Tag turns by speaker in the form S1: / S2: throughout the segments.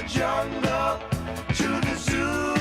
S1: jungle to the zoo.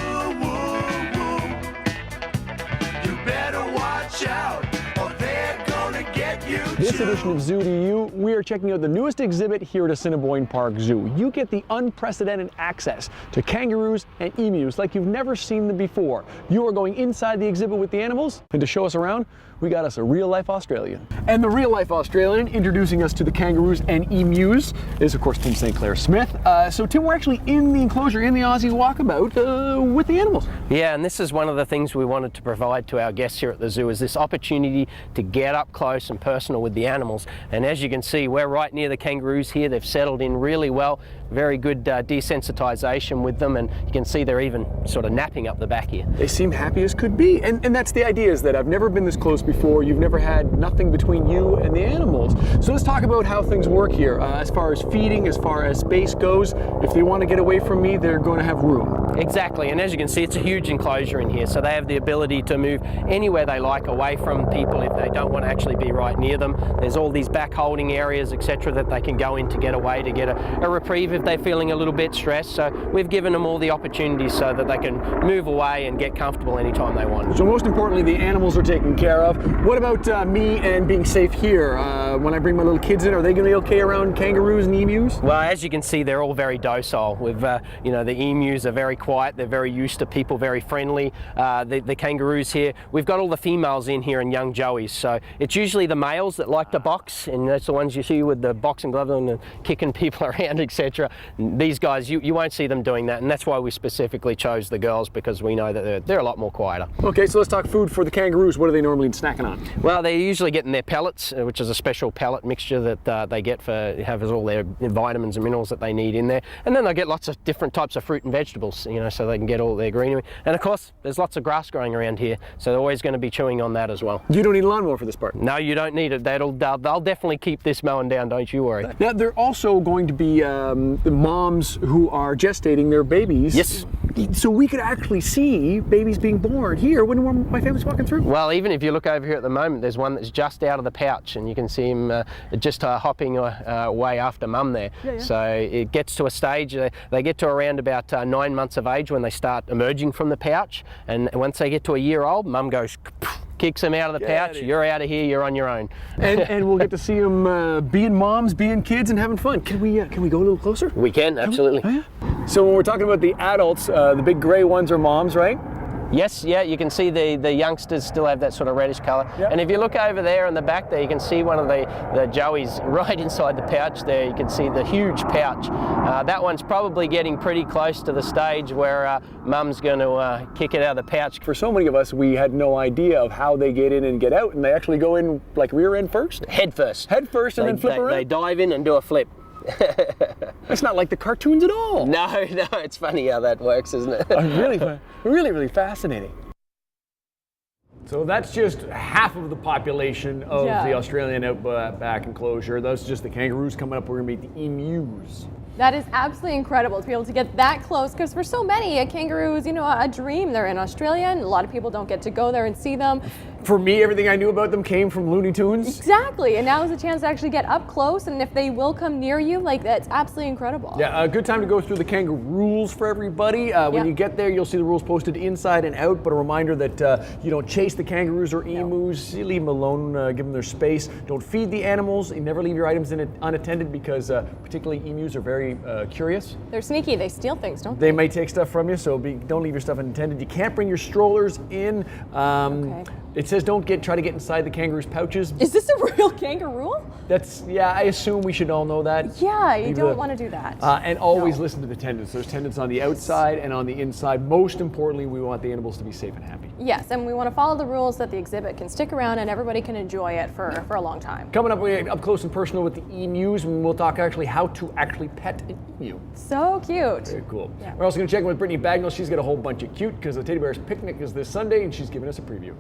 S1: You better watch out or they're gonna get you.
S2: This edition of Zoo to You, we are checking out the newest exhibit here at Assiniboine Park Zoo. You get the unprecedented access to kangaroos and emus like you've never seen them before. You are going inside the exhibit with the animals, and to show us around, we got us a real-life Australian. And the real-life Australian introducing us to the kangaroos and emus is, of course, Tim St. Clair Smith. So Tim, we're actually in the enclosure, in the Aussie Walkabout, with the animals.
S3: Yeah, and this is one of the things we wanted to provide to our guests here at the zoo, is this opportunity to get up close and personal with the animals. And as you can see, we're right near the kangaroos here. They've settled in really well. Very good desensitization with them, and you can see they're even sort of napping up the back here.
S2: They seem happy as could be, and that's the idea, is that I've never been this close before. You've never had nothing between you and the animals. So let's talk about how things work here, as far as feeding, as far as space goes. If they want to get away from me, they're going to have room.
S3: Exactly, and as you can see, it's a huge enclosure in here, so they have the ability to move anywhere they like away from people if they don't want to actually be right near them. There's all these back holding areas, etc., that they can go in to get away, to get a reprieve if they're feeling a little bit stressed. So we've given them all the opportunities so that they can move away and get comfortable anytime they want.
S2: So most importantly, the animals are taken care of. What about me and being safe here? When I bring my little kids in, are they going to be okay around kangaroos and emus?
S3: Well, as you can see, they're all very docile. We've, you know, the emus are very quiet. They're very used to people, very friendly. The kangaroos here, we've got all the females in here and young joeys. So it's usually the males that like to box, and that's the ones you see with the boxing gloves on and kicking people around, etc. These guys, you won't see them doing that, and that's why we specifically chose the girls, because we know that they're a lot more quieter.
S2: Okay, so let's talk food for the kangaroos. What are they normally snacking on?
S3: Well, they're usually getting their pellets, which is a special pellet mixture that they get has all their vitamins and minerals that they need in there. And then they get lots of different types of fruit and vegetables, you know, so they can get all their greenery. And of course, there's lots of grass growing around here, so they're always going to be chewing on that as well.
S2: You don't need a lawnmower for this part?
S3: No, you don't need it. They'll definitely keep this mowing down, don't you worry.
S2: Now, they're also going to be the moms who are gestating their babies.
S3: Yes.
S2: So we could actually see babies being born here when my family's walking through.
S3: Well, even if you look over here at the moment, there's one that's just out of the pouch, and you can see him just hopping away after mum there. Yeah. So it gets to a stage, they get to around about 9 months of age when they start emerging from the pouch, and once they get to a year old, mum goes, kicks them out of the pouch, you're out of here, you're on your own.
S2: And we'll get to see them being moms, being kids, and having fun. Can we go a little closer?
S3: We can, absolutely.
S2: Oh, yeah? So when we're talking about the adults, the big gray ones are moms, right?
S3: Yes, yeah, you can see the youngsters still have that sort of reddish colour. Yep. And if you look over there in the back there, you can see one of the joeys right inside the pouch there. You can see the huge pouch. That one's probably getting pretty close to the stage where mum's going to kick it out of the pouch.
S2: For so many of us, we had no idea of how they get in and get out, and they actually go in like rear end first?
S3: Head first.
S2: Head first and then flip around?
S3: They dive in and do a flip.
S2: It's not like the cartoons at all.
S3: No, it's funny how that works, isn't it?
S2: Really fascinating. So that's just half of the population of the Australian outback enclosure. That's just the kangaroos. Coming up, we're going to meet the emus.
S4: That is absolutely incredible to be able to get that close, because for so many, a kangaroo is, you know, a dream. They're in Australia, and a lot of people don't get to go there and see them.
S2: For me, everything I knew about them came from Looney Tunes.
S4: Exactly, and now is a chance to actually get up close, and if they will come near you, like, that's absolutely incredible.
S2: Yeah, a good time to go through the kangaroo rules for everybody. When you get there, you'll see the rules posted inside and out, but a reminder that you don't chase the kangaroos or emus. You leave them alone, give them their space. Don't feed the animals. You never leave your items in it unattended, because particularly emus are very curious.
S4: They're sneaky. They steal things, don't
S2: they? They may take stuff from you, so don't leave your stuff unattended. You can't bring your strollers in. It says don't try to get inside the kangaroo's pouches.
S4: Is this a real kangaroo?
S2: I assume we should all know that.
S4: Yeah, you don't want to do that.
S2: And always listen to the tendons. There's tendons on the outside and on the inside. Most importantly, we want the animals to be safe and happy.
S4: Yes, and we want to follow the rules that the exhibit can stick around and everybody can enjoy it for a long time.
S2: Coming up, we're up close and personal with the emus, and we'll talk actually how to actually pet an emu.
S4: So cute.
S2: Very cool. Yeah. We're also going to check in with Brittany Bagnall. She's got a whole bunch of cute, because the Teddy Bears Picnic is this Sunday, and she's giving us a preview.